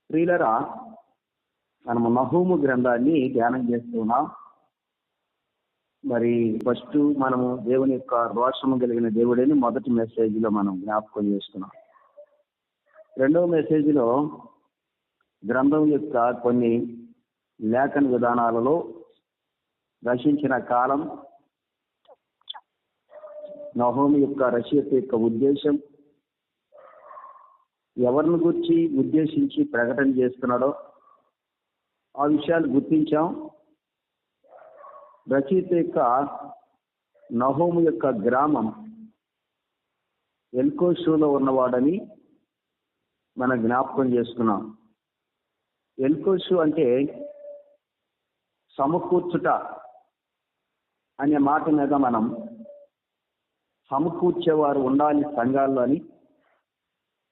ప్రియులరా, మనము నహూము గ్రంథాన్ని ధ్యానం చేస్తున్నాం. మరి ఫస్ట్ మనము దేవుని యొక్క రోషము కలిగిన దేవుడని మొదటి మెసేజ్లో మనం జ్ఞాపకం చేసుకున్నాం. రెండవ మెసేజ్లో గ్రంథం యొక్క కొన్ని లేఖన విధానాలలో రచించిన కాలం, నహూము యొక్క రచయిత యొక్క ఉద్దేశం, ఎవరిని గురించి ఉద్దేశించి ప్రకటన చేస్తున్నాడో ఆ విషయాలు గుర్తించాం. రచయిత యొక్క నహూము యొక్క గ్రామం ఎల్కోషులో ఉన్నవాడని మనం జ్ఞాపకం చేసుకున్నాం. ఎల్కోషు అంటే సమకూర్చుట అనే మాట మీద మనం సమకూర్చేవారు ఉండాలి సంఘాల్లో అని,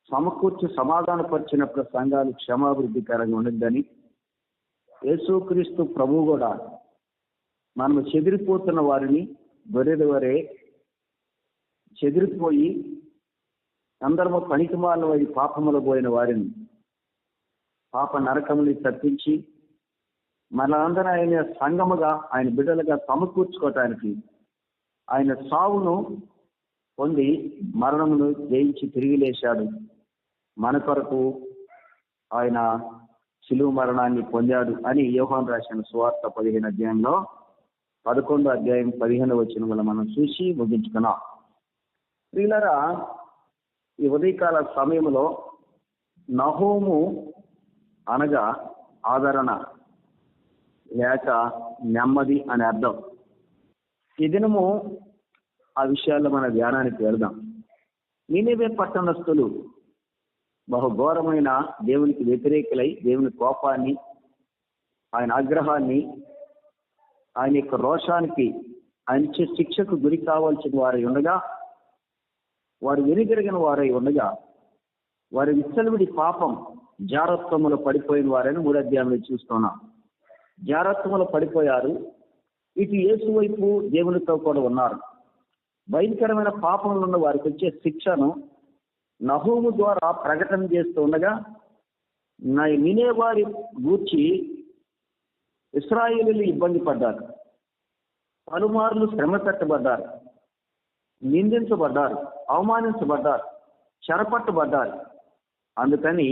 సమకూర్చి సమాధానపరిచినప్పుడు సంఘాలు క్షమాభివృద్ధికరంగా ఉండిద్దని, యేసుక్రీస్తు ప్రభువు కూడా మనము చెదిరిపోతున్న వారిని గొర్రెల వరే చెదిరిపోయి అందరము పనికిమాలిన వారి పాపములు పోయిన వారిని పాప నరకముని తప్పించి మనందరం ఆయన సంఘముగా ఆయన బిడ్డలుగా సమకూర్చుకోవటానికి ఆయన సావును పొంది మరణమును జయించి తిరిగి లేచాడు. మన కొరకు ఆయన శిలువ మరణాన్ని పొందాడు అని యోహాను రాసిన సువార్త 15 అధ్యాయంలో 11 అధ్యాయం 15 వచనములు మనం చూసి ముగించుకున్నాం. ప్రియులారా, ఈ ఉదయకాల సమయంలో నహూము అనగా ఆదరణ లేక నెమ్మది అని అర్థం. ఈ దినము ఆ విషయాల్లో మన ధ్యానానికి వెళ్దాం. నీనెవే పట్టణస్థులు బహుఘోరమైన దేవునికి వ్యతిరేకులై దేవుని కోపాన్ని, ఆయన ఆగ్రహాన్ని, ఆయన యొక్క రోషానికి, ఆయన ఇచ్చే శిక్షకు గురి కావాల్సిన వారై ఉండగా, వారు వెనుదిరిగిన వారై ఉండగా, వారి విచ్చలవిడి పాపం జారత్వములో పడిపోయిన వారని 3 అధ్యాయంలో చూస్తున్నాం. జారత్వములో పడిపోయారు. ఇటు యేసు వైపు దేవునితో కూడా ఉన్నారు. భయంకరమైన పాపంలో ఉన్న వారికి వచ్చే శిక్షను నహూము ద్వారా ప్రకటన చేస్తూ ఉండగా, వినేవారి గూర్చి ఇశ్రాయేలీయులు ఇబ్బంది పడ్డారు, పలుమార్లు శ్రమ పెట్టబడ్డారు, నిందించబడ్డారు, అవమానించబడ్డారు, చెరపట్టబడ్డారు. అందుకని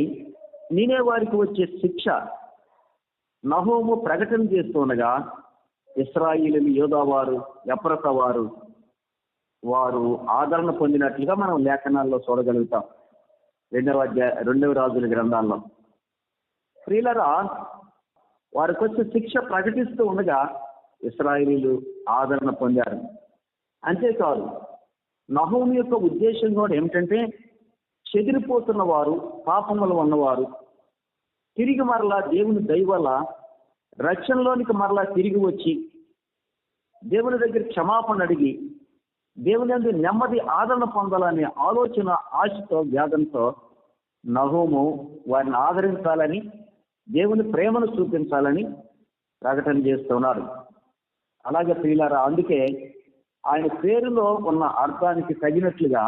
వినేవారికి వచ్చే శిక్ష నహూము ప్రకటన చేస్తుండగా ఇశ్రాయేలీయులు, యోధావారు, ఎఫ్రాతా వారు ఆదరణ పొందినట్లుగా మనం లేఖనాల్లో చూడగలుగుతాం. 2వ రాజుల గ్రంథాల్లో. ప్రియులరా, వారికి వచ్చే శిక్ష ప్రకటిస్తూ ఉండగా ఇశ్రాయేలీయులు ఆదరణ పొందారు. అంతేకాదు, నహూము యొక్క ఉద్దేశం కూడా ఏమిటంటే, చెదిరిపోతున్న వారు, పాపములు ఉన్నవారు తిరిగి మరలా దేవుని దయ వల్ల రక్షణలోనికి మరలా తిరిగి వచ్చి దేవుని దగ్గర క్షమాపణ అడిగి దేవుని యందు నెమ్మది ఆదరణ పొందాలనే ఆలోచన, ఆశతో, వ్యాధంతో నహూము వారిని ఆదరించాలని, దేవుని ప్రేమను చూపించాలని ప్రకటన చేస్తున్నారు. అలాగే ప్రియులారా, అందుకే ఆయన పేరులో ఉన్న అర్థానికి తగినట్లుగా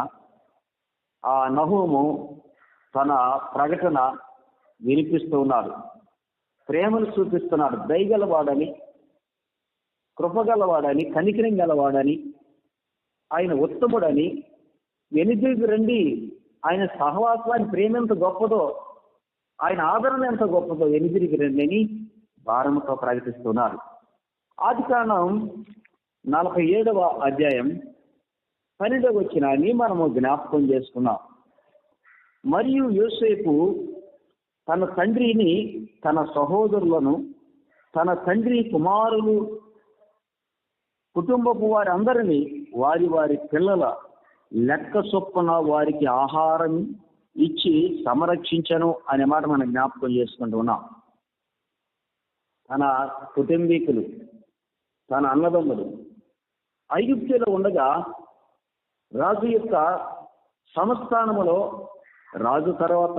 ఆ నహూము తన ప్రకటన వినిపిస్తూ ఉన్నాడు. ప్రేమను చూపిస్తున్నాడు. దయగలవాడని, కృపగలవాడని, కనికరం గలవాడని, ఆయన ఉత్తముడని, వెనుదిరిగి రండి, ఆయన సహవాసాన్ని ప్రేమ ఎంత గొప్పదో, ఆయన ఆదరణ ఎంత గొప్పదో, వెనుదిరిగి రండి అని భారంతో ప్రకటిస్తున్నారు. ఆదికాండం 47వ అధ్యాయం 12వ వచనాన్ని మనము జ్ఞాపకం చేసుకున్నాం. మరియు యోసేపు తన తండ్రిని, తన సహోదరులను, తన తండ్రి కుమారులు, కుటుంబపు వారి అందరినీ వారి వారి పిల్లల లెక్క చొప్పున వారికి ఆహారం ఇచ్చి సంరక్షించను అనే మాట మనం జ్ఞాపకం చేసుకుంటూ ఉన్నాం. తన కుటుంబీకులు, తన అన్నదమ్ములు ఐగుప్తులో ఉండగా రాజు యొక్క సంస్థానములో రాజు తర్వాత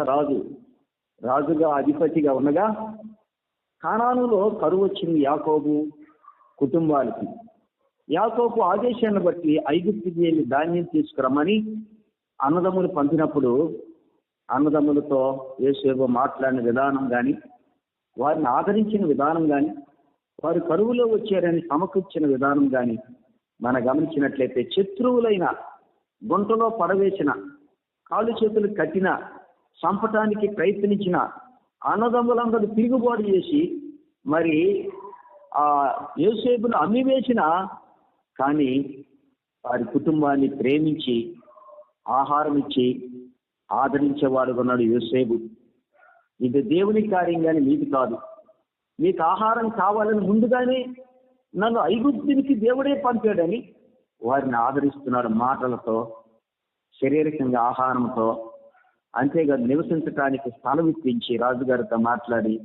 రాజుగా అధిపతిగా ఉండగా కానానులో కరువు వచ్చింది యాకోబు కుటుంబాలకి. యాకోబు ఆదేశాన్ని బట్టి ఐగుప్తుకి వెళ్ళి ధాన్యం తీసుకురమ్మని అన్నదమ్ములు పంపినప్పుడు అన్నదమ్ములతో యోసేపు మాట్లాడిన విధానం కానీ, వారిని ఆదరించిన విధానం కానీ, వారు కరువులో వచ్చారని సమకూర్చిన విధానం కానీ మనం గమనించినట్లయితే, శత్రువులైన గుంటలో పడవేసిన, కాళ్ళు చేతులు కట్టిన, చంపటానికి ప్రయత్నించిన అన్నదమ్ములందరూ తిరుగుబాటు చేసి మరి ఆ యోసేపును అమ్మివేసిన, కానీ వారి కుటుంబాన్ని ప్రేమించి ఆహారం ఇచ్చి ఆదరించేవాడు ఉన్నాడు యోసేపు. ఇది దేవుని కార్యం కానీ మీది కాదు. మీకు ఆహారం కావాలని ముందుగానే నన్ను ఐగుప్తునికి దేవుడే పంపాడని వారిని ఆదరిస్తున్నాడు మాటలతో, శారీరకంగా ఆహారంతో. అంతేకాదు, నివసించడానికి స్థలం ఇప్పించి రాజుగారితో మాట్లాడి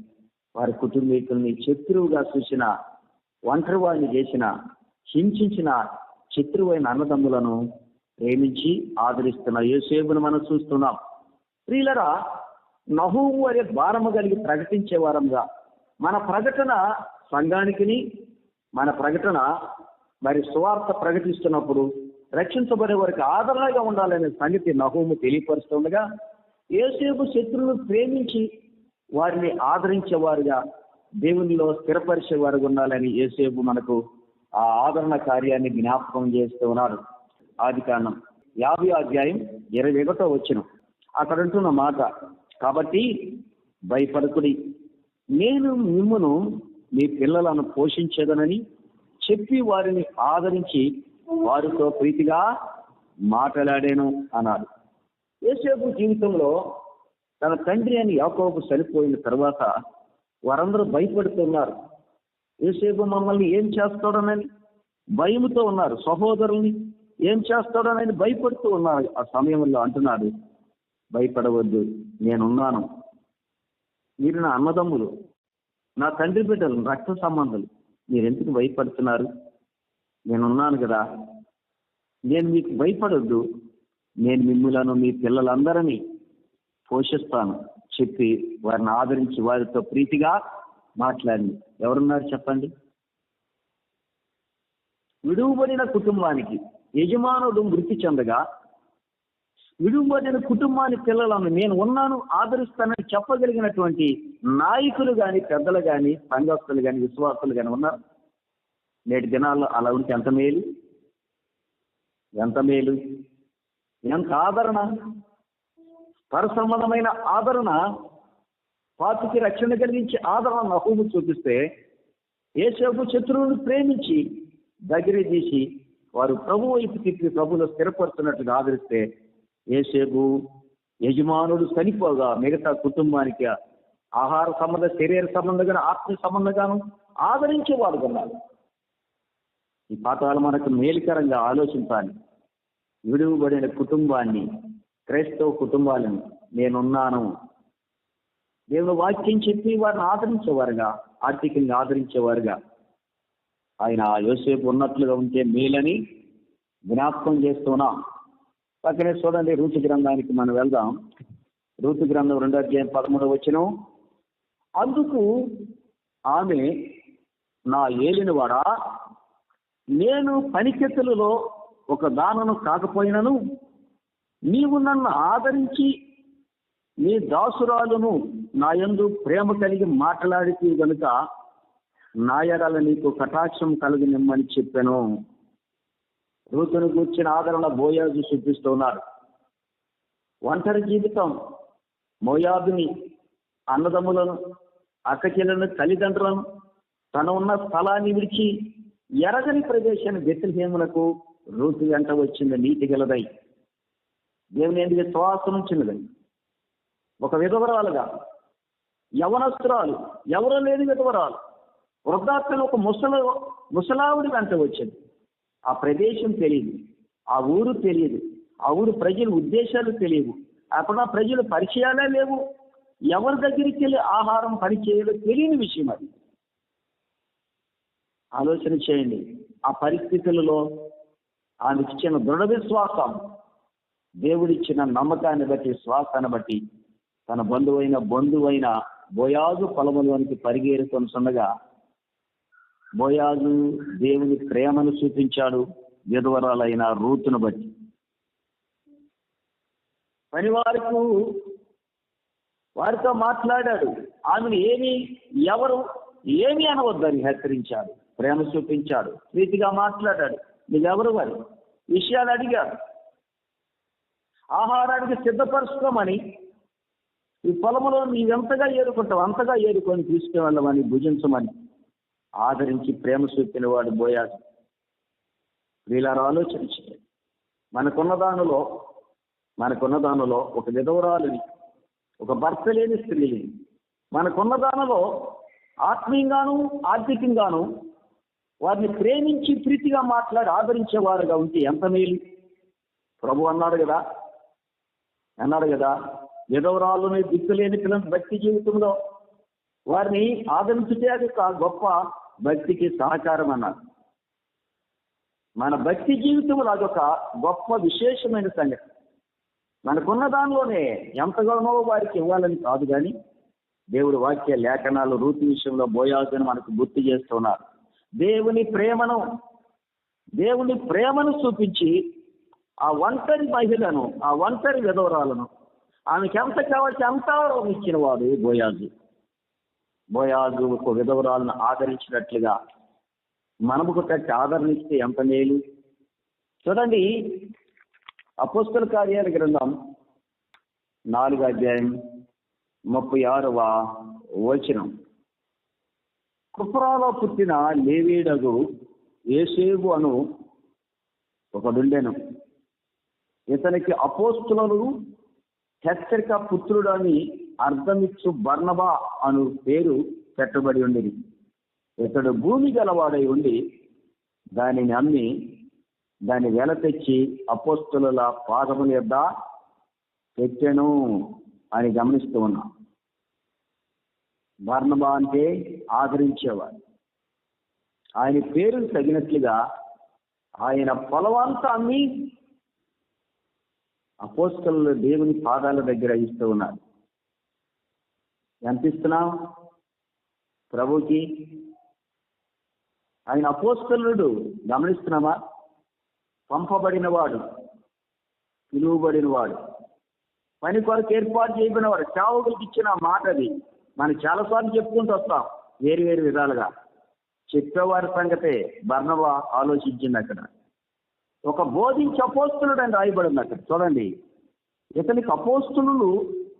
వారి కుటుంబీకుల్ని శత్రువుగా చూసిన, ఒంటరివాడిని చేసిన, హింసించిన శత్రువైన అన్నదమ్ములను ప్రేమించి ఆదరిస్తున్న యోసేపును మనం చూస్తున్నాం. ప్రియులరా, నహూము అనే భారము కలిగి ప్రకటించే వారంగా మన ప్రకటన సంఘానికి, మన ప్రకటన మరి సువార్త ప్రకటిస్తున్నప్పుడు రక్షించబడే వారికి ఆదరణగా ఉండాలనే సంగతి నహూము తెలియపరుస్తుండగా, యోసేపు శత్రువులను ప్రేమించి వారిని ఆదరించేవారుగా, దేవునిలో స్థిరపరిచేవారుగా ఉండాలని యోసేపు మనకు ఆ ఆదరణ కార్యాన్ని జ్ఞాపకం చేస్తూ ఉన్నాడు. ఆదికాండం 50:21 అక్కడ ఉంటున్న మాట, కాబట్టి భయపడకుడి, నేను మిమ్మును మీ పిల్లలను పోషించేదనని చెప్పి వారిని ఆదరించి వారితో ప్రీతిగా మాట్లాడాను అన్నాడు. యోసేపు జీవితంలో తన తండ్రి అని యాకోబు చనిపోయిన తర్వాత వారందరూ భయపడుతున్నారు. యోసేపు మమ్మల్ని ఏం చేస్తాడోనని భయముతో ఉన్నారు. సహోదరుల్ని ఏం చేస్తాడోనని భయపడుతూ ఉన్నారు. ఆ సమయంలో అంటున్నాడు, భయపడవద్దు, నేనున్నాను. మీరు నా అన్నదమ్ములు, నా తండ్రి బిడ్డలు, రక్త సంబంధులు, మీరెందుకు భయపడుతున్నారు? నేనున్నాను కదా, నేను మీకు భయపడొద్దు, నేను మిమ్ములను మీ పిల్లలందరినీ పోషిస్తాను చెప్పి వారిని ఆదరించి వారితో ప్రీతిగా మాట్లాడింది. ఎవరున్నారు చెప్పండి? విడువబడిన కుటుంబానికి యజమానుడు మృతి చెందగా విడువబడిన కుటుంబాన్ని పిల్లలను నేను ఉన్నాను, ఆదరిస్తానని చెప్పగలిగినటువంటి నాయకులు కానీ, పెద్దలు కానీ, సంఘస్థులు కానీ, విశ్వాసులు కానీ ఉన్నారు. నేటి దినాల్లో అలా ఉంటే ఎంత మేలు, ఎంత మేలు, ఎంత ఆదరణ, పరసంబంధమైన ఆదరణ, పాతికి రక్షణ కలిగించే ఆదరణ నహూము చూపిస్తే, యోసేపు శత్రువులను ప్రేమించి దగ్గర తీసి వారు ప్రభు వైపు తిప్పి ప్రభులో స్థిరపరుస్తున్నట్టుగా ఆదరిస్తే, యోసేపు యజమానుడు చనిపోగా మిగతా కుటుంబానికి ఆహార సంబంధ, శరీర సంబంధంగా, ఆత్మ సంబంధంగాను ఆదరించేవాడు ఉన్నారు. ఈ పాఠాలు మనకు మేలుకరంగా ఆలోచించాలి. విడువబడిన కుటుంబాన్ని, క్రైస్తవ కుటుంబాలను నేనున్నాను, దేవుని వాక్యం చెప్పి వారిని ఆదరించేవారుగా, ఆర్థికంగా ఆదరించేవారుగా ఆయన యోసేపు ఉన్నట్లుగా ఉంటే మేలని జ్ఞాపకం చేస్తున్నాం. పక్కనే చూడండి, రూతు గ్రంథానికి మనం వెళ్దాం. రూతు గ్రంథం 2:13 అందుకు ఆమె, నా ఏలినవాడా, నేను పనికెత్తులలో ఒక దానను కాకపోయినను నీవు నన్ను ఆదరించి నీ దాసురాలును నా యందు ప్రేమ కలిగి మాట్లాడితే గనుక నా ఎడల నీకు కటాక్షం కలిగినిమ్మని చెప్పాను. రూతును కూర్చిన ఆదరణ బోయాజు చూపిస్తున్నాడు. ఒంటరి జీవితం, మోయాబుని, అన్నదమ్ములను, అక్కచెల్లెలను, తల్లిదండ్రులను, తన ఉన్న స్థలాన్ని విడిచి ఎరగని ప్రదేశాన్ని బెత్లెహేమునకు రూతు వెంట వచ్చింది. నీతి గలదై దేవుని ఎందుకు విశ్వాసం ఉంచినది. ఒక విధవరాలుగా, యవనస్తురాలు, ఎవరో లేని విధవరాలు, వృద్ధాప్యంలో ఒక ముసలావుడి వెంట వచ్చింది. ఆ ప్రదేశం తెలియదు, ఆ ఊరు తెలియదు, ఆ ఊరు ప్రజల ఉద్దేశాలు తెలియవు, అక్కడ ప్రజల పరిచయాలే లేవు, ఎవరి దగ్గరికి వెళ్ళి ఆహారం పనిచేయడం తెలియని విషయం. అది ఆలోచన చేయండి. ఆ పరిస్థితులలో ఆమె ఇచ్చిన దృఢ విశ్వాసం, దేవుడిచ్చిన నమ్మకాన్ని బట్టి, శ్వాసాన్ని బట్టి తన బంధువైన బోయాజు పొలములోనికి పరిగెరుకొనుచుండగా బోయాజు దేవుని ప్రేమను చూపించాడు విధవరాలైన రూతును బట్టి. పనివారికి వారితో మాట్లాడాడు. ఆమెను ఎవరు ఏమి అనవద్దని హెచ్చరించాడు, ప్రేమ చూపించాడు, ప్రీతిగా మాట్లాడాడు. నీవెవరు వారి విషయాలు అడిగాడు. ఆహారానికి సిద్ధపరుస్తామని, ఈ పొలంలో నీవెంతగా ఏరుకుంటావు అంతగా ఏరుకొని తీసుకువెళ్ళమని, భుజించమని ఆదరించి ప్రేమ చూపిన వాడు బోయాజు. వీళ్ళారు ఆలోచించారు. మనకున్న దానిలో ఒక విధవరాలిని, ఒక భర్త లేని స్త్రీని, మనకున్న దానిలో ఆత్మీయంగాను ఆర్థికంగాను వారిని ప్రేమించి ప్రీతిగా మాట్లాడి ఆదరించేవారుగా ఉంటే ఎంత మేలు. ప్రభు అన్నాడు కదా, విధవరాలుని దిక్కులేని పిల్లల భక్తి జీవితంలో వారిని ఆదరించుటే అది ఒక గొప్ప భక్తికి సహకారం అన్నారు. మన భక్తి జీవితంలో అదొక గొప్ప విశేషమైన సంగతి. మనకున్న దానిలోనే ఎంతగానో వారికి ఇవ్వాలని కాదు, కానీ దేవుడి వాక్య లేఖనాలు రూతు విషయంలో బోయాజును మనకు గుర్తు చేస్తున్నారు. దేవుని ప్రేమను చూపించి ఆ ఒంటరి మహిళను, ఆ ఒంటరి విధవరాలను ఆమెకి ఎంత కావాల్సి అంత ఇచ్చిన వాడు బోయాజు ఒక విధవరాలను ఆదరించినట్లుగా మనముకు కట్టి ఆదరణిస్తే ఎంత మేలు. చూడండి, అపోస్తల కార్యాల గ్రంథం 4వ అధ్యాయం 36వ వచనం. కుప్రాలో పుట్టిన లేవీయుడగు యోసేపు అను ఒకడుండెను. ఇతనికి అపోస్తలుడు హెచ్చరిక పుత్రుడు అని అర్థమిచ్చు బర్నబా అను పేరు పెట్టబడి ఉండేది. ఇతడు భూమి గలవాడై ఉండి దానిని అమ్మి దాన్ని వెల తెచ్చి అపోస్తలుల పాదముల యొద్ద పెట్టెను అని గమనిస్తూ ఉన్నాం. బర్నబా అంటే ఆదరించేవాడు. ఆయన పేరుకు తగినట్లుగా ఆయన పొలమంతా అమ్మి అపోస్తలుల దేవుని పాదాల దగ్గర ఇస్తూ ఉన్నారు. ఎంత ఇస్తున్నాం ప్రభుకి? ఆయన అపోస్తలుడు, గమనిస్తున్నామా? పంపబడినవాడు, పిలువబడినవాడు, పని కొరకు ఏర్పాటు చేయబడినవాడు. సేవకులకు ఇచ్చిన మాట అది. మనం చాలాసార్లు చెప్పుకుంటూ వస్తాం వేరు వేరు విధాలుగా. చెప్పేవారి సంగతే బర్నబా ఆలోచించింది. అక్కడ ఒక బోధించి అపోస్తలుడు అని రాయబడింది. అక్కడ చూడండి, ఇతనికి అపోస్తలులు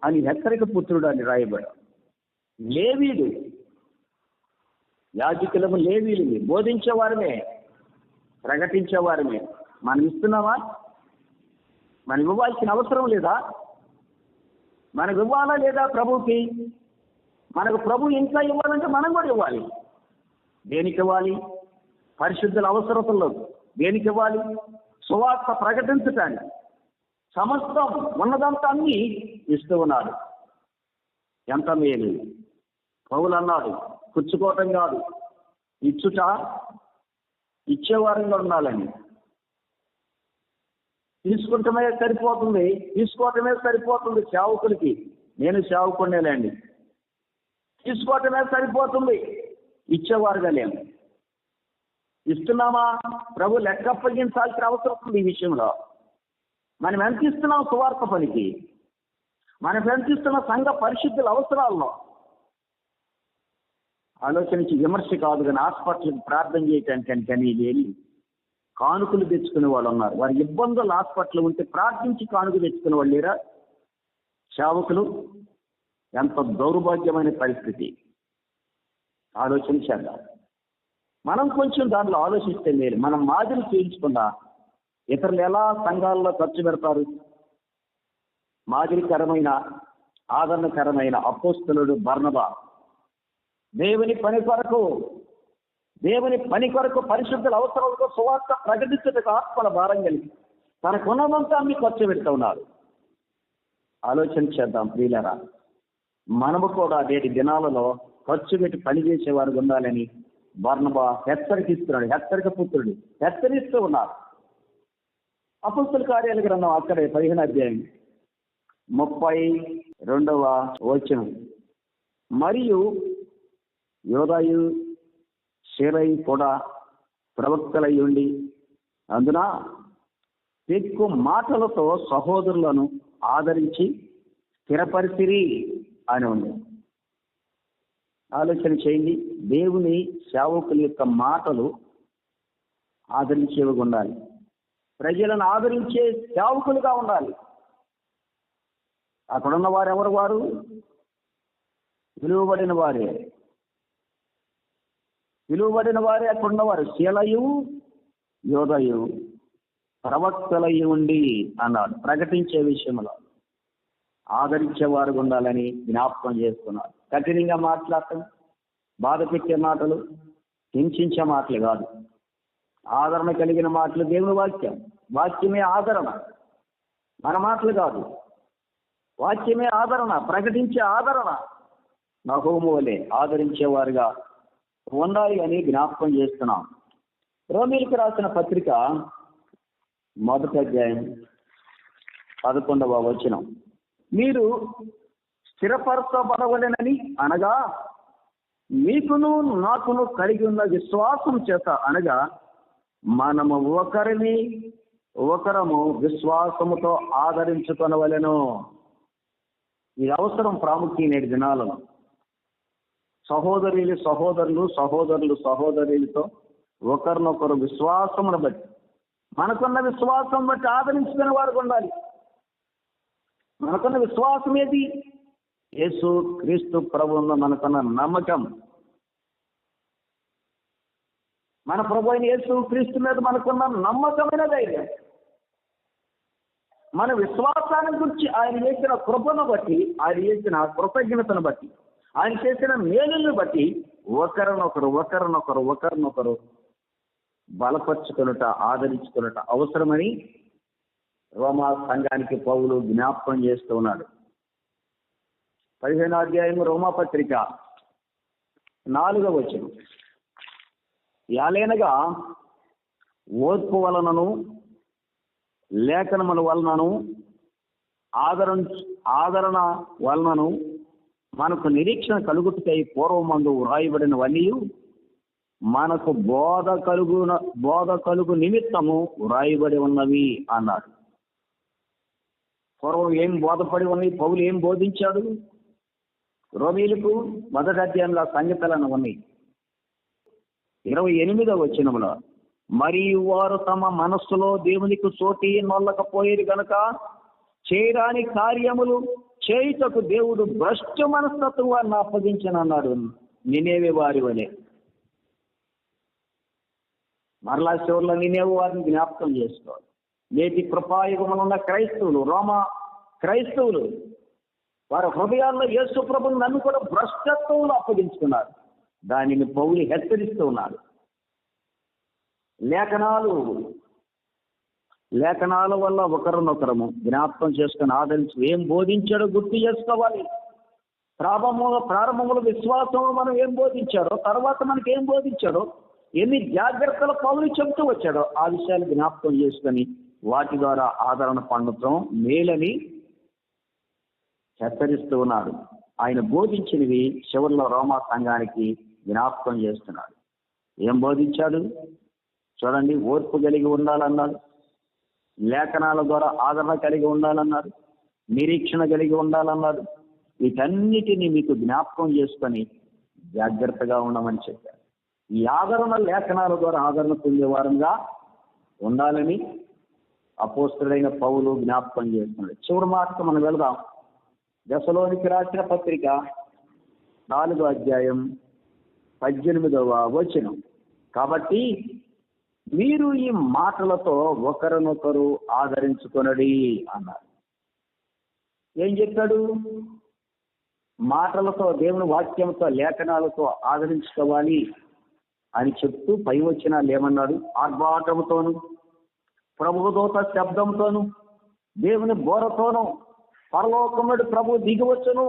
అని హెచ్చరిక పుత్రుడు అని రాయబడాడు. లేవీయుడు, యాజకులము లేవీయులు, బోధించేవారమే, ప్రకటించేవారమే. మనం ఇస్తున్నామా? మనం ఇవ్వాల్సిన అవసరం లేదా? మనకు ఇవ్వాలా లేదా ప్రభుకి? మనకు ప్రభు ఇంకా ఇవ్వాలంటే మనం కూడా ఇవ్వాలి. దేనికి ఇవ్వాలి? పరిశుద్ధుల అవసరతల్లో దేనికి ఇవ్వాలి? సువార్త ప్రకటించటానికి. సమస్తం ఉన్నదంతా అన్ని ఇస్తూ ఉన్నాడు. ఎంత మేలు. పౌలు అన్నాడు, పుచ్చుకోవటం కాదు, ఇచ్చుట, ఇచ్చేవారంగా ఉండాలని. తీసుకోవటమే సరిపోతుంది సేవకులకి. నేను సేవకునేలేండి. తీసుకోవటమే సరిపోతుంది, ఇచ్చేవారుగా లేము. ఇస్తున్నామా? ప్రభు లెక్క అప్పగించాల్సిన అవసరం ఉంది ఈ విషయంలో. మనం ఎంత ఇస్తున్నాం సువార్త పనికి? మనం ఎంత ఇస్తున్న సంఘ పరిశుద్ధుల అవసరాల్లో? ఆలోచించి విమర్శ కాదు, కానీ హాస్పిటల్కి ప్రార్థన చేయటానికి కానీ వెళ్ళి కానుకలు తెచ్చుకునే వాళ్ళు ఉన్నారు. వారి ఇబ్బందులు హాస్పిటల్ ఉంటే ప్రార్థించి కానుక తెచ్చుకునే వాళ్ళు లేరా? సేవకులు ఎంత దౌర్భాగ్యమైన పరిస్థితి. ఆలోచించాక మనం కొంచెం దాంట్లో ఆలోచిస్తే మేలు. మనం మాదిరి చేయించకుండా ఇతరులు ఎలా సంఘాల్లో ఖర్చు పెడతారు? మాదిరికరమైన ఆదరణకరమైన అపోస్తలుడు బర్నబా దేవుని పని కొరకు పరిశుద్ధుల అవసరాలతో సువార్త ప్రకటించటకు ఆత్మల భారం కలిగి తనకున్నదంతా అన్ని ఖర్చు పెడుతూ ఉన్నారు. ఆలోచన చేద్దాం ప్రియులారా. మనము కూడా నేటి దినాలలో ఖర్చు పెట్టి పనిచేసేవారు ఉండాలని బర్నబా హెచ్చరికిస్తున్నాడు. హెచ్చరిక పుత్రుడు హెచ్చరిస్తూ ఉన్నారు. అపోస్తల కార్యాల గ్రంథం అక్కడే 15వ అధ్యాయం 32వ వచనం. మరియు యోదాయు శేరయి కూడా ప్రవక్తలై ఉండి అందున ఎక్కువ మాటలతో సహోదరులను ఆదరించి స్థిరపరిచిరి అని ఉంది. ఆలోచన చేయండి. దేవుని సేవకుల యొక్క మాటలు ఆదరించేవిగా ఉండాలి. ప్రజలను ఆదరించే సేవకులుగా ఉండాలి. అక్కడున్న వారు ఎవరు? వారు పిలువబడిన వారే. పిలువబడిన వారే అక్కడున్నవారు. శీలయు యోధయు ప్రవక్తలయ్యి ఉండి అన్నాడు. ప్రకటించే విషయంలో ఆదరించేవారు ఉండాలని జ్ఞాపకం చేస్తున్నారు. కఠినంగా మాట్లాడటం, బాధ పెట్టే మాటలు, హింసించే మాటలు కాదు. ఆదరణ కలిగిన మాటలు దేవుని వాక్యం. వాక్యమే ఆదరణ, మన మాటలు కాదు. వాక్యమే ఆదరణ, ప్రకటించే ఆదరణ. నహూము వలె ఆదరించేవారుగా ఉండాలి అని జ్ఞాపకం చేస్తున్నాం. రోమీయులకు రాసిన పత్రిక 1వ అధ్యాయం 11వ వచనం. మీరు స్థిరపరచబడవలెనని అనగా మీకును నాకును కలిగి ఉన్న విశ్వాసం చేత, అనగా మనము ఒకరిని ఒకరము విశ్వాసముతో ఆదరించుకొనవలెను. ఇది అవసరం, ప్రాముఖ్యం నేటి దినాలను. సహోదరులు సహోదరులతో ఒకరినొకరు విశ్వాసమును బట్టి, మనకున్న విశ్వాసం బట్టి ఆదరించుకునే వారు ఉండాలి. మనకున్న విశ్వాసం ఏది? యేసు క్రీస్తు ప్రభువులో మనకున్న నమ్మకం. మన ప్రభు అయిన యేసు క్రీస్తు మీద మనకున్న నమ్మకమైన ధైర్యం. మన విశ్వాసాన్ని గురించి ఆయన చేసిన కృపను బట్టి, ఆయన చేసిన కృతజ్ఞతను బట్టి, ఆయన చేసిన మేలులను బట్టి ఒకరినొకరు బలపరుచుకొనుట, ఆదరించుకొనుట అవసరమని రోమా సంఘానికి పౌలు జ్ఞాపకం చేస్తూ ఉన్నాడు. 15వ అధ్యాయం రోమా పత్రిక 4వ వచనం. యాలేనగా ఓర్పు వలనను లేఖనముల వలనను ఆదరణ వలనను మనకు నిరీక్షణ కలుగుటకై పూర్వమందు వ్రాయబడినవన్నీ మనకు బోధ కలుగు నిమిత్తము వ్రాయబడి ఉన్నవి అన్నాడు. పూర్వం ఏం బోధపడి ఉన్నాయి? పౌలు ఏం బోధించాడు? రోమీయులకు 1వ అధ్యాయంలో సంగతులను ఉన్నాయి. 28వ వచనంలో, మరియు వారు తమ మనస్సులో దేవునికి చోటి నొల్లకపోయేది గనుక చేయరాని కార్యములు చేయుటకు దేవుడు భ్రష్ట మనస్తత్వం వారిని అప్పగించనన్నాడు. నినేవే వారి వలె. మరలా చివరిలో నినేవే వారిని జ్ఞాపకం చేసుకోవాలి. నేటి కృపాయుగంలో ఉన్న రోమా క్రైస్తవులు వారి హృదయాల్లో యేసు ప్రభువును నన్ను కూడా భ్రష్టత్వంలో అప్పగించుకున్నారు. దానిని పౌలు హెచ్చరిస్తూ ఉన్నాడు. లేఖనాల వల్ల ఒకరినొకరము జ్ఞాపకం చేసుకుని ఆదరించి ఏం బోధించాడో గుర్తు చేసుకోవాలి. ప్రారంభంలో విశ్వాసంలో మనం ఏం బోధించాడో, తర్వాత మనకి ఏం బోధించాడో, ఎన్ని జాగ్రత్తలు పౌలు చెబుతూ వచ్చాడో ఆ విషయాలు జ్ఞాపకం చేసుకొని వాటి ద్వారా ఆదరణ పొందడం మేలని హెచ్చరిస్తూ ఉన్నాడు. ఆయన బోధించినవి చివరిలో రోమా సంఘానికి జ్ఞాపకం చేస్తున్నాడు. ఏం బోధించాడు చూడండి. ఓర్పు కలిగి ఉండాలన్నాడు, లేఖనాల ద్వారా ఆదరణ కలిగి ఉండాలన్నాడు, నిరీక్షణ కలిగి ఉండాలన్నాడు. వీటన్నిటినీ మీకు జ్ఞాపకం చేసుకొని జాగ్రత్తగా ఉండమని చెప్పారు. ఈ ఆదరణ లేఖనాల ద్వారా ఆదరణ పొందే వారంగా ఉండాలని అపోస్తలుడైన పౌలు జ్ఞాపకం చేస్తున్నాడు. చివరి మాటకు మనం వెళదాం. దశలోనికి రాసిన పత్రిక 4వ అధ్యాయం 18వ వచనం. కాబట్టి మీరు ఈ మాటలతో ఒకరినొకరు ఆదరించుకొనడి అన్నారు. ఏం చెప్పాడు? మాటలతో, దేవుని వాక్యంతో, లేఖనాలతో ఆదరించుకోవాలి అని చెప్తూ పై వచనాలు ఏమన్నాడు? ఆర్భాటముతోను, ప్రభుదూత శబ్దంతోను, దేవుని బోరతోను పరలోకముడు ప్రభు దిగివచ్చును,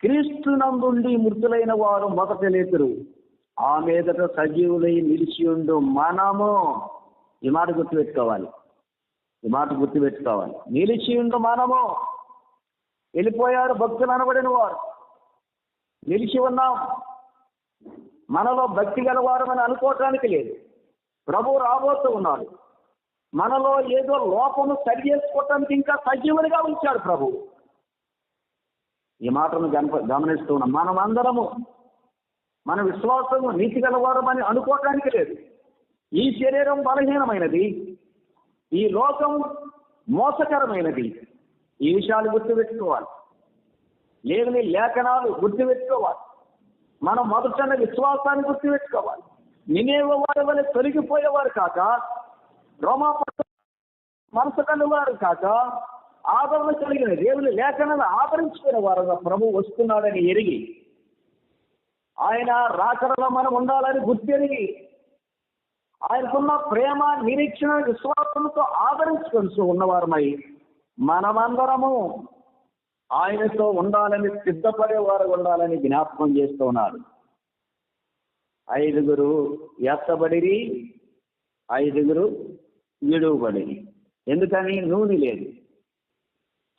క్రీస్తు నందుండి మృతులైన వారు మొదట లేతురు, ఆ మీదట సజీవులై నిలిచి ఉండు మనము. ఈ మాట గుర్తుపెట్టుకోవాలి. నిలిచి ఉండు మనము. వెళ్ళిపోయారు భక్తులు అనబడిన వారు, నిలిచి ఉన్నాం. మనలో భక్తి గలవారు అని అనుకోవటానికి లేదు. ప్రభు రాబోతూ ఉన్నాడు. మనలో ఏదో లోపము సరి చేసుకోవటానికి ఇంకా సజీవునిగా ఉంచాడు ప్రభు. ఈ మాటను గమనిస్తూ ఉన్నాం. మనమందరము మన విశ్వాసము నీతి గలవారమని అనుకోవటానికి లేదు. ఈ శరీరం బలహీనమైనది, ఈ లోకం మోసకరమైనది. ఈ విషయాలు గుర్తుపెట్టుకోవాలి. లేని లేఖనాలు గుర్తుపెట్టుకోవాలి. మనం మొదట విశ్వాసాన్ని గుర్తుపెట్టుకోవాలి. నినేవే వారి వల్ల తొలగిపోయేవారు కాక, రోమా మనసు కన్నవారు కాక, ఆదరణ కలిగిన దేవుని లేఖనాలు ఆదరించుకునే వారుగా ప్రభు వస్తున్నాడని ఎరిగి, ఆయన రాకడలో మనం ఉండాలని గుర్తెరిగి, ఆయనకున్న ప్రేమ, నిరీక్షణ, విశ్వాసంతో ఆదరించుకొని ఉన్నవారమై మనమందరము ఆయనతో ఉండాలని సిద్ధపడేవారు ఉండాలని జ్ఞాపకం చేస్తూ ఉన్నారు. 5 ఎత్తబడిరి, 5 విడువబడిరి. ఎందుకని? నూనె లేదు.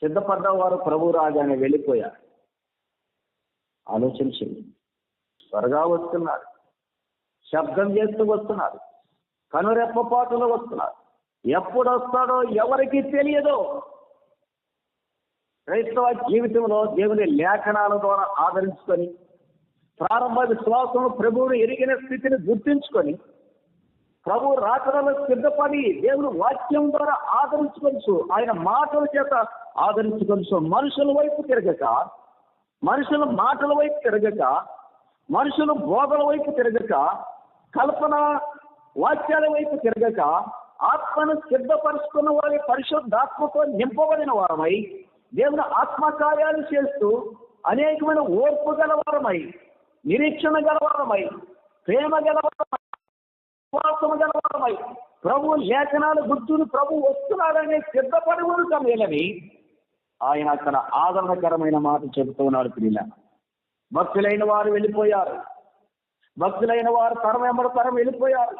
సిద్ధపడ్డవారు ప్రభు రాగానే వెళ్ళిపోయారు. ఆలోచన చేయండి. త్వరగా వస్తున్నారు, శబ్దం చేస్తూ వస్తున్నారు, కనురెప్పపాటులో వస్తున్నారు. ఎప్పుడు వస్తాడో ఎవరికి తెలియదు. క్రైస్తవ జీవితంలో దేవుని లేఖనాల ద్వారా ఆదరించుకొని, ప్రారంభ విశ్వాసం ప్రభువును ఎరిగిన స్థితిని గుర్తించుకొని, ప్రభు రాకడలో సిద్ధపడి దేవుని వాక్యం ద్వారా ఆదరించుకొనిచు, ఆయన మాటల చేత ఆదరించుకొనిచు, మనుషుల వైపు తిరగక, మనుషుల మాటల వైపు తిరగక, మనుషుల బోధల వైపు తిరగక, కల్పన వాక్యాల వైపు తిరగక, ఆత్మను సిద్ధపరుచుకున్న వారి పరిశుద్ధాత్మతో నింపబడిన వారమై, దేవుని ఆత్మకార్యాలు చేస్తూ అనేకమైన ఓర్పు గలవారమై, నిరీక్షణ గలవారమై, ప్రేమ గలవారమై, విశ్వాసము గలవారమై, ప్రభు లేఖనాలు గుర్తులు ప్రభు వస్తున్నాడనే సిద్ధపడి ఉండటం లేదని ఆయన అక్కడ ఆదరణకరమైన మాట చెబుతున్నాడు. పిల్ల భక్తులైన వారు వెళ్ళిపోయారు. భక్తులైన వారు తరం వెంబడి తరం వెళ్ళిపోయారు.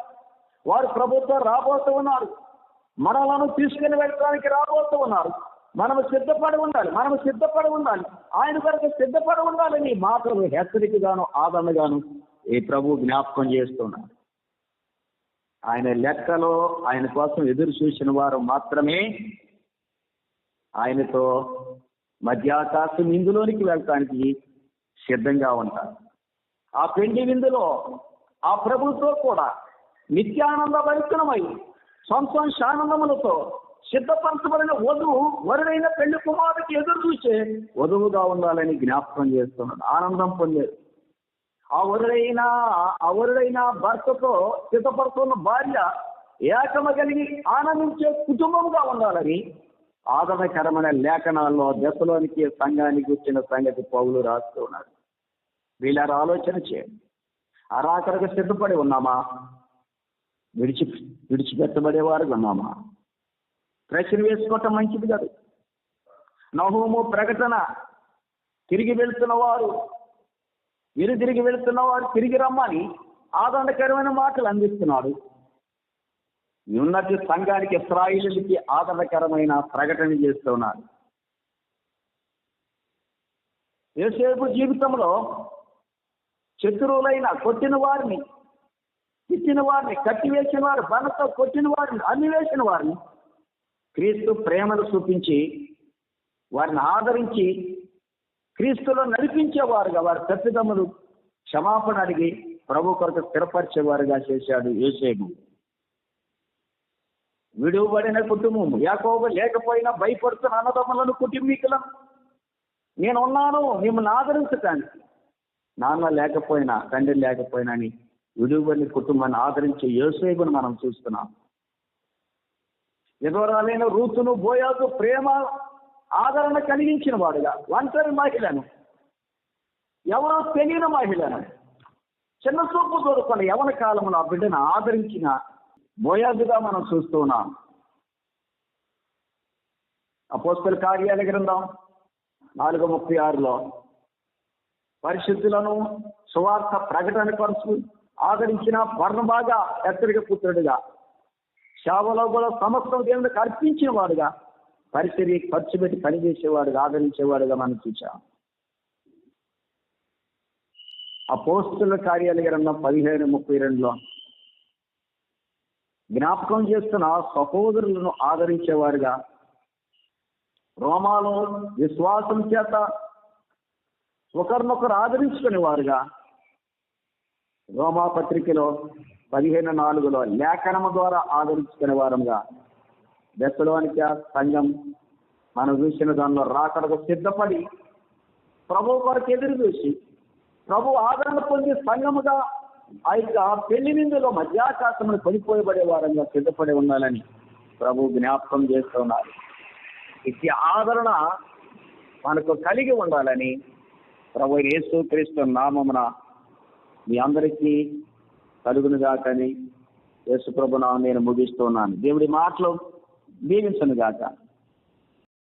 వారు ప్రభుత్వం రాబోతూ ఉన్నారు. మనలను తీసుకుని వెళ్ళడానికి రాబోతూ ఉన్నారు. మనము సిద్ధపడి ఉండాలి, మనము సిద్ధపడి ఉండాలి, ఆయన కొరకు సిద్ధపడి ఉండాలని మాటలు హెచ్చరికగాను ఆదరణగాను ఈ ప్రభు జ్ఞాపకం చేస్తున్నారు. ఆయన లెక్కలో ఆయన కోసం ఎదురు చూసిన వారు మాత్రమే ఆయనతో మధ్యాకాశం విందులోనికి వెళ్ళటానికి సిద్ధంగా ఉంటారు. ఆ పెండి విందులో ఆ ప్రభుతో కూడా నిత్యానంద భరితమై సంతోషానందములతో సిద్ధపరచబడిన వధువు వరుడైన పెళ్లి కుమారుడికి ఎదురు చూసే వధువుగా ఉండాలని జ్ఞాపకం చేస్తున్నాడు. ఆనందం పొందేది. ఆ వరుడైన భర్తతో సిద్ధపడుతున్న భార్య ఏకమ కలిగి ఆనందించే కుటుంబంగా ఉండాలని ఆదరణకరమైన లేఖనాల్లో దశలోనికి సంఘానికి వచ్చిన సంగతి పౌలు రాస్తూ ఉన్నాడు. వీళ్ళారు ఆలోచన చేయండి. అరాకరకు సిద్ధపడి ఉన్నామా? విడిచిపెట్టబడేవారుగా ఉన్నామా? ప్రశ్న వేసుకోవటం మంచిది కాదు. నహూము ప్రకటన, తిరిగి వెళ్తున్న వారు తిరిగి రమ్మని ఆదరణకరమైన మాటలు అందిస్తున్నాడు. ఉన్నతి సంఘానికి, ఇశ్రాయేలుకి ఆదరణకరమైన ప్రకటన చేస్తున్నాడు. యోసేపు జీవితంలో శత్రువులైన కొట్టిన వారిని, తిట్టిన వారిని, కట్టివేసిన వారు, బలతో కొట్టిన వారిని, అన్నివేసిన వారిని క్రీస్తు ప్రేమను చూపించి వారిని ఆదరించి క్రీస్తులో నడిపించేవారుగా, వారి తప్పిదమ్ములు క్షమాపణ అడిగి ప్రభు కొరకు స్థిరపరిచేవారుగా చేశాడు యోసేపు. విడువబడిన కుటుంబం, యాకోబు లేకపోయినా భయపడుతున్న అన్నదమ్ములను, కుటుంబీకులను నేను ఉన్నాను మిమ్మల్ని ఆదరించటానికి. నాన్న లేకపోయినా, తండ్రి లేకపోయినా అని విడువబడిన కుటుంబాన్ని ఆదరించే యోసేపును మనం చూస్తున్నాం. విధవరాలైన రూతును, బోయాజు ప్రేమ ఆదరణ కలిగించిన వాడుగా, ఒంటరి మహిళను, ఎవరో తెలియని మహిళను, చిన్న చూపు దొరుకున్న యవన కాలంలో ఆ బిడ్డను ఆదరించిన బోయాజుగా మనం చూస్తూ ఉన్నాం. అపోస్తల కార్యాల గ్రంథం 4:36 పరిశుద్ధులను సువార్త ప్రకటన పరుచు ఆదరించిన బర్నబాగా హెచ్చరిక పుత్రుడిగా, సేవలో కూడా సమస్తం దేవునికి అర్పించిన వాడుగా, పరిచర్య ఖర్చు పెట్టి పనిచేసేవాడుగా, ఆదరించేవాడుగా మనం చూసాం. అపోస్తల కార్యాల గ్రంథం 15:32 జ్ఞాపకం చేస్తున్న సహోదరులను ఆదరించేవారుగా, రోమాలో విశ్వాసం చేత ఒకరినొకరు ఆదరించుకునే వారుగా, రోమా పత్రికలో 15:4 లేఖనము ద్వారా ఆదరించుకునే వారంగా, దశలోనిక సంఘం మనం చూసిన దానిలో రాకడకు సిద్ధపడి ప్రభు కొరకు ఎదురు చూసి ప్రభు ఆదరణ పొంది సంఘముగా ఆ యొక్క పెళ్లి విందులో మధ్యాకాశమును కొనిపోయబడే వారంగా సిద్ధపడి ఉండాలని ప్రభు జ్ఞాపకం చేస్తున్నారు. ఇట్టి ఆదరణ మనకు కలిగి ఉండాలని ప్రభు యేసుక్రీస్తు నామమున మీ అందరికీ కలుగునుగాకని యేసు ప్రభువు నామమున నేను ముగిస్తున్నాను. దేవుడి మాటలు దీవించును గాక.